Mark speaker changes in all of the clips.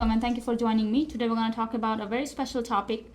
Speaker 1: And thank you for joining me. Today we're going to talk about a very special topic,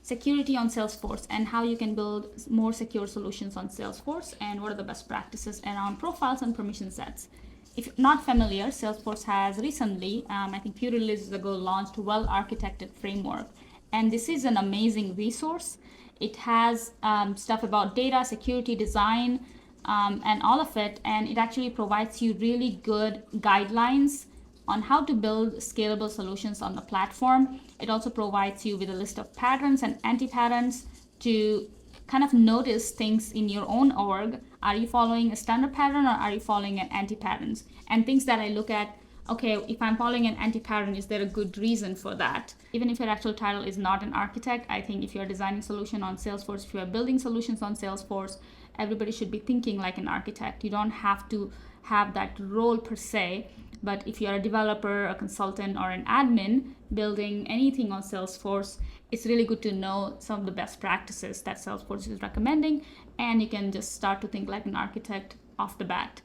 Speaker 1: security on Salesforce, and how you can build more secure solutions on Salesforce, and what are the best practices around profiles and permission sets. If you're not familiar, Salesforce has recently, I think few releases ago, launched well-architected framework, and this is an amazing resource. It has stuff about data, security, design, and all of it, and it actually provides you really good guidelines on how to build scalable solutions on the platform. It also provides you with a list of patterns and anti-patterns to kind of notice things in your own org. Are you following a standard pattern or are you following an anti-patterns? And things that I look at, okay, if I'm following an anti-pattern, is there a good reason for that? Even if your actual title is not an architect, I think if you're designing solution on Salesforce, if you're building solutions on Salesforce, everybody should be thinking like an architect. You don't have to have that role per se, but if you're a developer, a consultant, or an admin building anything on Salesforce, it's really good to know some of the best practices that Salesforce is recommending, and you can just start to think like an architect off the bat.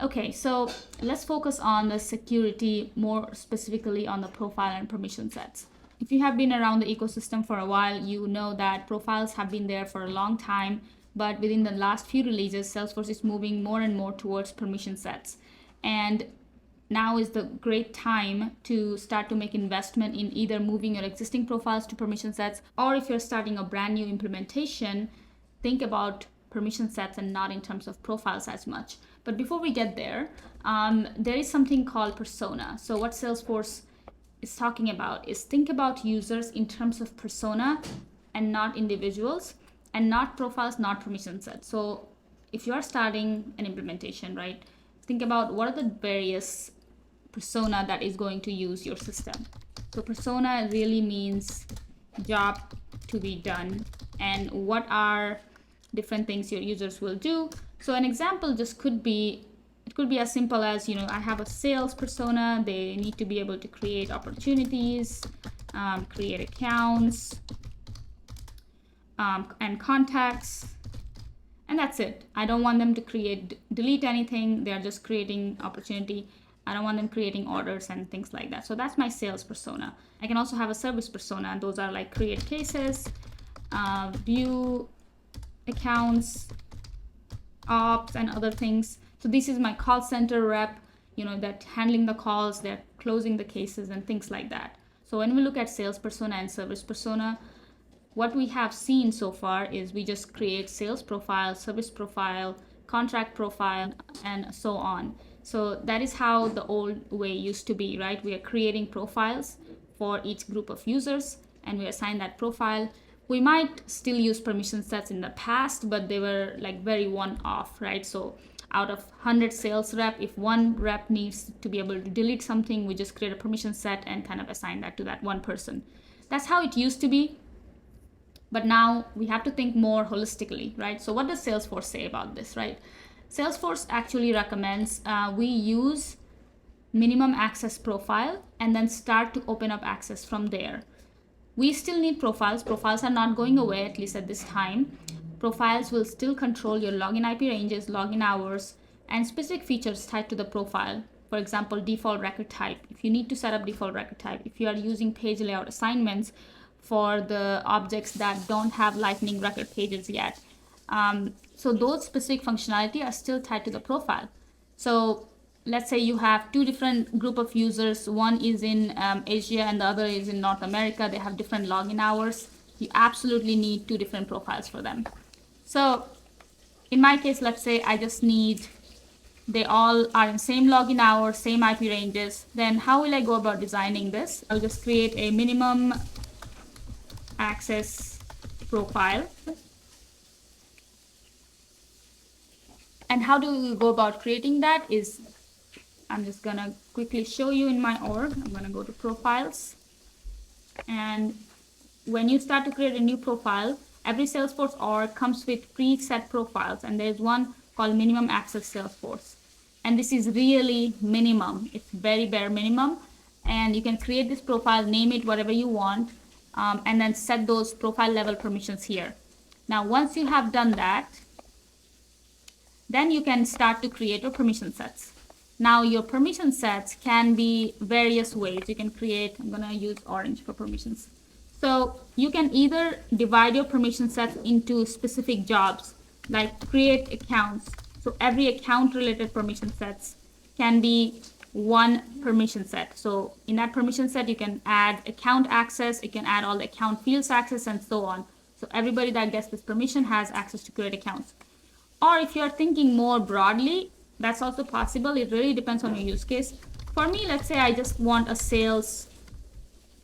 Speaker 1: Okay, so let's focus on the security, more specifically on the profile and permission sets. If you have been around the ecosystem for a while, you know that profiles have been there for a long time, but within the last few releases, Salesforce is moving more and more towards permission sets. And now is the great time to start to make investment in either moving your existing profiles to permission sets, or if you're starting a brand new implementation, think about permission sets and not in terms of profiles as much. But before we get there, there is something called persona. So what Salesforce is talking about is think about users in terms of persona and not individuals, and not profiles, not permission sets. So if you're starting an implementation, right, think about what are the various persona that is going to use your system. So persona really means job to be done, and what are different things your users will do. So an example just could be, it could be as simple as, I have a sales persona. They need to be able to create opportunities, create accounts, and contacts, and that's it. I don't want them to delete anything. They're just creating opportunity. I don't want them creating orders and things like that. So that's my sales persona. I can also have a service persona, and those are like create cases, view accounts, ops, and other things. So this is my call center rep, that handling the calls, they're closing the cases and things like that. So when we look at sales persona and service persona, what we have seen so far is we just create sales profile, service profile, contract profile, and so on. So that is how the old way used to be, right? We are creating profiles for each group of users, and we assign that profile. We might still use permission sets in the past, but they were like very one-off, right? So out of 100 sales rep, if one rep needs to be able to delete something, we just create a permission set and kind of assign that to that one person. That's how it used to be. But now we have to think more holistically, right? So what does Salesforce say about this, right? Salesforce actually recommends we use minimum access profile and then start to open up access from there. We still need profiles. Profiles are not going away, at least at this time. Profiles will still control your login IP ranges, login hours, and specific features tied to the profile. For example, default record type. If you need to set up default record type, if you are using page layout assignments for the objects that don't have lightning record pages yet. So those specific functionality are still tied to the profile. So let's say you have two different group of users. One is in Asia and the other is in North America. They have different login hours. You absolutely need two different profiles for them. So in my case, let's say I just need, they all are in same login hours, same IP ranges. Then how will I go about designing this? I'll just create a minimum access profile. And how do we go about creating that is, I'm just gonna quickly show you in my org. I'm gonna go to profiles, and when you start to create a new profile, every Salesforce org comes with preset profiles, and there's one called minimum access Salesforce, and this is really minimum. It's very bare minimum, and you can create this profile, name it whatever you want, and then set those profile level permissions here. Now once you have done that, then you can start to create your permission sets. Now your permission sets can be various ways. You can create, I'm gonna use orange for permissions. So you can either divide your permission sets into specific jobs, like create accounts. So every account related permission sets can be one permission set. So in that permission set, you can add account access, you can add all the account fields access, and so on. So everybody that gets this permission has access to create accounts. Or if you're thinking more broadly, that's also possible. It really depends on your use case. For me, let's say I just want a sales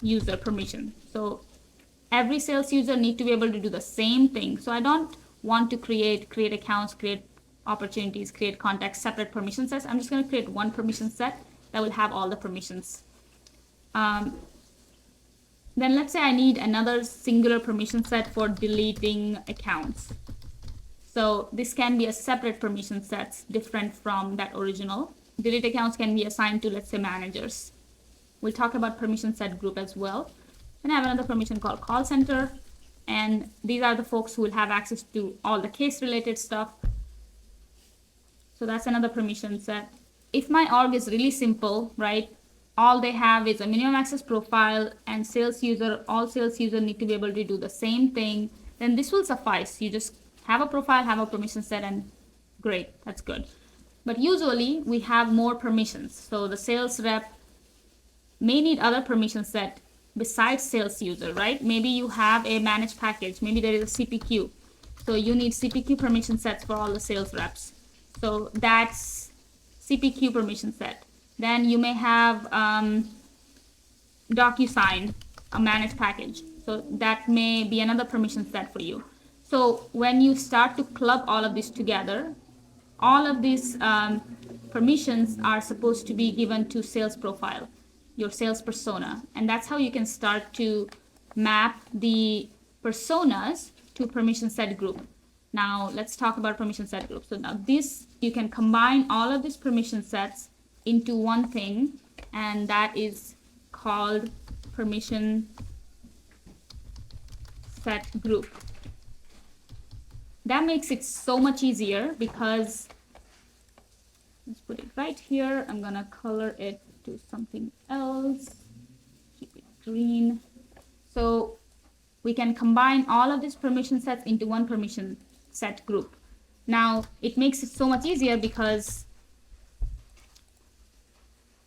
Speaker 1: user permission. So every sales user need to be able to do the same thing. So I don't want to create accounts, create opportunities, create contacts, separate permission sets. I'm just going to create one permission set that will have all the permissions. Then let's say I need another singular permission set for deleting accounts. So this can be a separate permission set, different from that original. Delete accounts can be assigned to, let's say, managers. We'll talk about permission set group as well. Then I have another permission called call center. And these are the folks who will have access to all the case related stuff. So that's another permission set. If my org is really simple, right? All they have is a minimum access profile and sales user, all sales users need to be able to do the same thing, then this will suffice. You just have a profile, have a permission set, and great, that's good. But usually we have more permissions. So the sales rep may need other permission set besides sales user, right? Maybe you have a managed package, maybe there is a CPQ. So you need CPQ permission sets for all the sales reps. So that's CPQ permission set. Then you may have DocuSign, a managed package. So that may be another permission set for you. So when you start to club all of this together, all of these permissions are supposed to be given to sales profile, your sales persona. And that's how you can start to map the personas to permission set group. Now let's talk about permission set group. So now this, you can combine all of these permission sets into one thing, and that is called permission set group. That makes it so much easier because, let's put it right here. I'm gonna color it to something else, keep it green. So we can combine all of these permission sets into one permission set group. Now it makes it so much easier because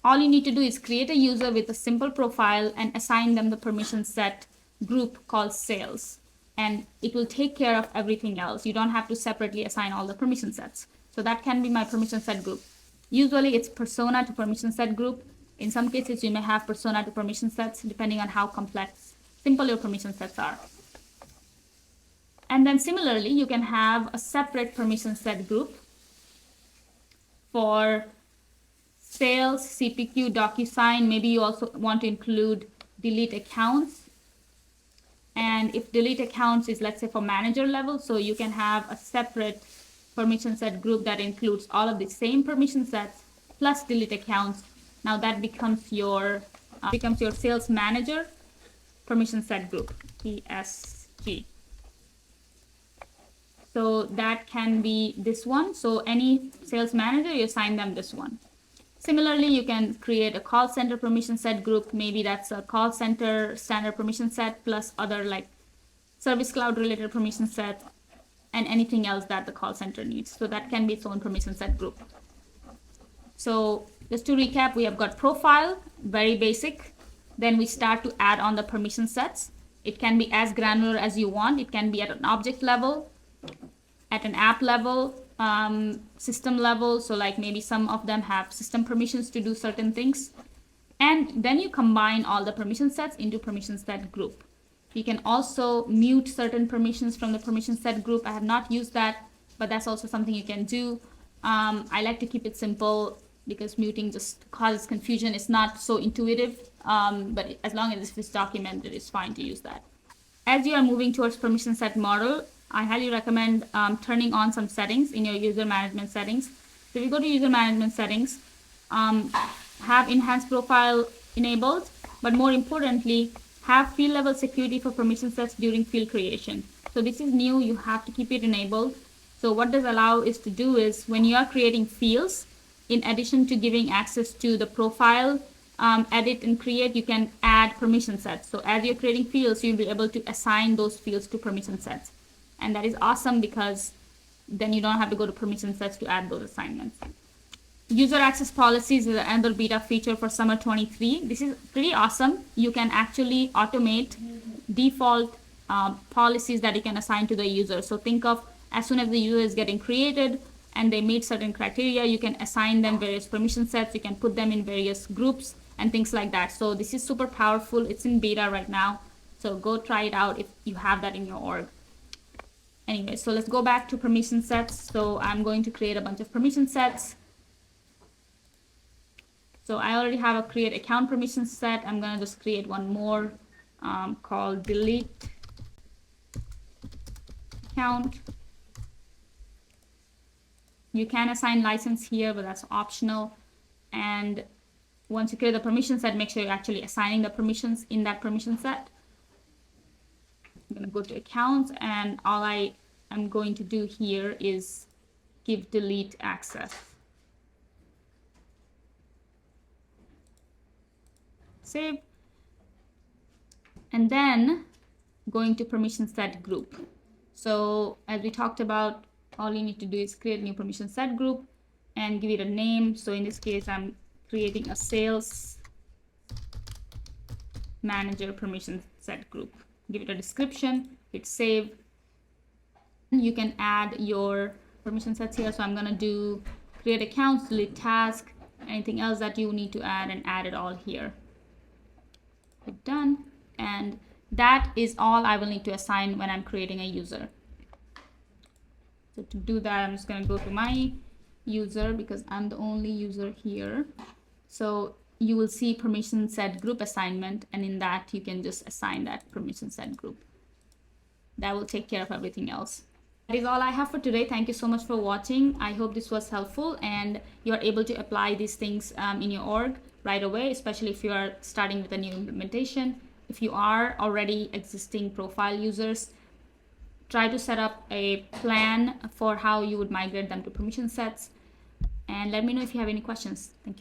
Speaker 1: all you need to do is create a user with a simple profile and assign them the permission set group called sales. And it will take care of everything else. You don't have to separately assign all the permission sets. So that can be my permission set group. Usually it's persona to permission set group. In some cases, you may have persona to permission sets, depending on how simple your permission sets are. And then similarly, you can have a separate permission set group for sales, CPQ, DocuSign. Maybe you also want to include delete accounts. And if delete accounts is, let's say, for manager level, so you can have a separate permission set group that includes all of the same permission sets plus delete accounts. Now that becomes your sales manager permission set group, PSG. So that can be this one. So any sales manager, you assign them this one. Similarly, you can create a call center permission set group. Maybe that's a call center standard permission set plus other like Service Cloud related permission set and anything else that the call center needs. So that can be its own permission set group. So just to recap, we have got profile, very basic. Then we start to add on the permission sets. It can be as granular as you want. It can be at an object level, at an app level, system level. So like maybe some of them have system permissions to do certain things. And then you combine all the permission sets into permission set group. You can also mute certain permissions from the permission set group. I have not used that, but that's also something you can do. I like to keep it simple because muting just causes confusion. It's not so intuitive, but as long as it's documented, it's fine to use that. As you are moving towards permission set model, I highly recommend turning on some settings in your user management settings. So if you go to user management settings, have enhanced profile enabled, but more importantly, have field level security for permission sets during field creation. So this is new, you have to keep it enabled. So what this allows is to do is when you are creating fields, in addition to giving access to the profile, edit and create, you can add permission sets. So as you're creating fields, you'll be able to assign those fields to permission sets. And that is awesome because then you don't have to go to permission sets to add those assignments. User access policies is another beta feature for summer 23. This is pretty awesome. You can actually automate default policies that you can assign to the user. So think of as soon as the user is getting created and they meet certain criteria, you can assign them various permission sets. You can put them in various groups and things like that. So this is super powerful. It's in beta right now. So go try it out if you have that in your org. Anyway, so let's go back to permission sets. So I'm going to create a bunch of permission sets. So I already have a create account permission set. I'm gonna just create one more called delete account. You can assign license here, but that's optional. And once you create the permission set, make sure you're actually assigning the permissions in that permission set. I'm gonna go to accounts, and all I am going to do here is give delete access. Save. And then going to permission set group. So as we talked about, all you need to do is create a new permission set group and give it a name. So in this case, I'm creating a sales manager permission set group. Give it a description, hit save. You can add your permission sets here. So I'm gonna do create accounts, delete task, anything else that you need to add, and add it all here. Hit done, and that is all I will need to assign when I'm creating a user. So to do that, I'm just going to go to my user because I'm the only user here. So you will see permission set group assignment, and in that you can just assign that permission set group. That will take care of everything else. That is all I have for today. Thank you so much for watching. I hope this was helpful and you're able to apply these things in your org right away, especially if you are starting with a new implementation. If you are already existing profile users, try to set up a plan for how you would migrate them to permission sets, and let me know if you have any questions. Thank you.